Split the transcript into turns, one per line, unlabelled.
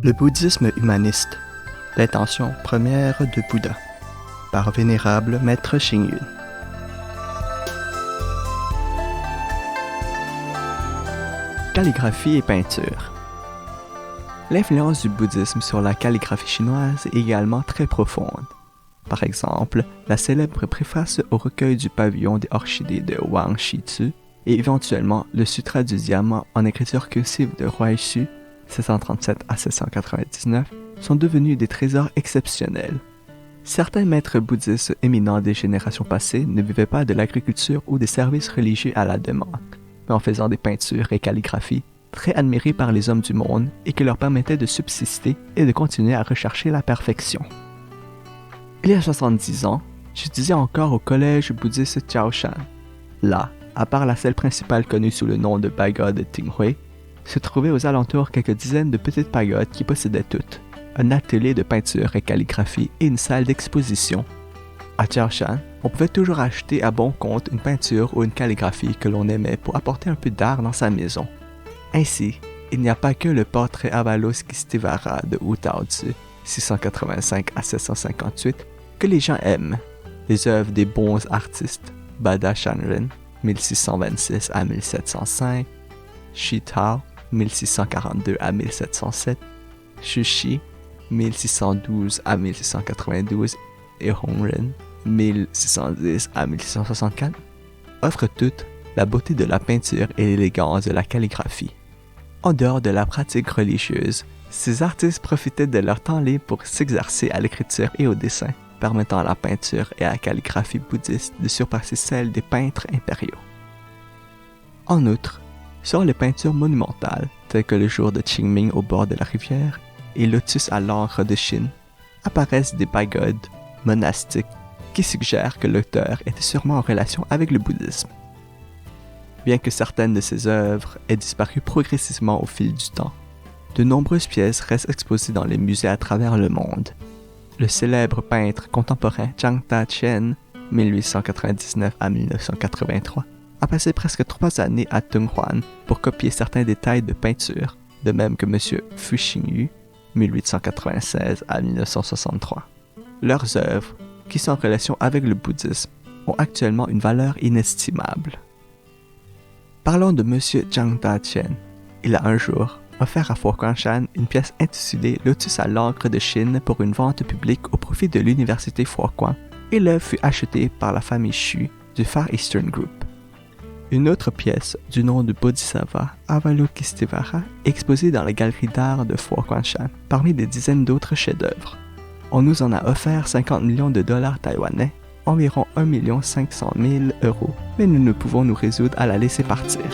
Le bouddhisme humaniste, l'intention première de Bouddha, par Vénérable Maître Xing Yun. Calligraphie et peinture. L'influence du bouddhisme sur la calligraphie chinoise est également très profonde. Par exemple, la célèbre préface au recueil du pavillon des orchidées de Wang Shitsu et éventuellement le Sutra du diamant en écriture cursive de Huai Xu, 737 à 799, sont devenus des trésors exceptionnels. Certains maîtres bouddhistes éminents des générations passées ne vivaient pas de l'agriculture ou des services religieux à la demande, mais en faisant des peintures et calligraphies très admirées par les hommes du monde et qui leur permettaient de subsister et de continuer à rechercher la perfection. Il y a 70 ans, j'étudiais encore au collège bouddhiste Jiaoshan. Là, à part la salle principale connue sous le nom de pagode Tinghui, se trouvaient aux alentours quelques dizaines de petites pagodes qui possédaient toutes un atelier de peinture et calligraphie et une salle d'exposition. À Jiaoshan, on pouvait toujours acheter à bon compte une peinture ou une calligraphie que l'on aimait pour apporter un peu d'art dans sa maison. Ainsi, il n'y a pas que le portrait Avalokiteshvara de Wu Taozi, 685 à 758, que les gens aiment. Les œuvres des bons artistes Bada Shanren, 1626 à 1705, Shi Tao, 1642 à 1707, Shushi, 1612 à 1692 et Hongren, 1610 à 1664, offrent toutes la beauté de la peinture et l'élégance de la calligraphie. En dehors de la pratique religieuse, ces artistes profitaient de leur temps libre pour s'exercer à l'écriture et au dessin, permettant à la peinture et à la calligraphie bouddhiste de surpasser celle des peintres impériaux. En outre, sur les peintures monumentales, telles que le jour de Qingming au bord de la rivière et Lotus à l'encre de Chine, apparaissent des pagodes monastiques qui suggèrent que l'auteur était sûrement en relation avec le bouddhisme. Bien que certaines de ces œuvres aient disparu progressivement au fil du temps, de nombreuses pièces restent exposées dans les musées à travers le monde. Le célèbre peintre contemporain Zhang Daqian, 1899 à 1983, a passé presque 3 années à Tonghuan pour copier certains détails de peinture, de même que M. Fu Xingyu, 1896 à 1963. Leurs œuvres, qui sont en relation avec le bouddhisme, ont actuellement une valeur inestimable. Parlons de M. Zhang Daqian. Il a un jour offert à Foshan une pièce intitulée Lotus à l'encre de Chine pour une vente publique au profit de l'université Foshan, et l'œuvre fut achetée par la famille Xu du Far Eastern Group. Une autre pièce, du nom de Bodhisattva Avalokiteshvara, est exposée dans la galerie d'art de Foshan parmi des dizaines d'autres chefs-d'œuvre. On nous en a offert 50 millions de dollars taïwanais, environ 1 500 000 €, mais nous ne pouvons nous résoudre à la laisser partir.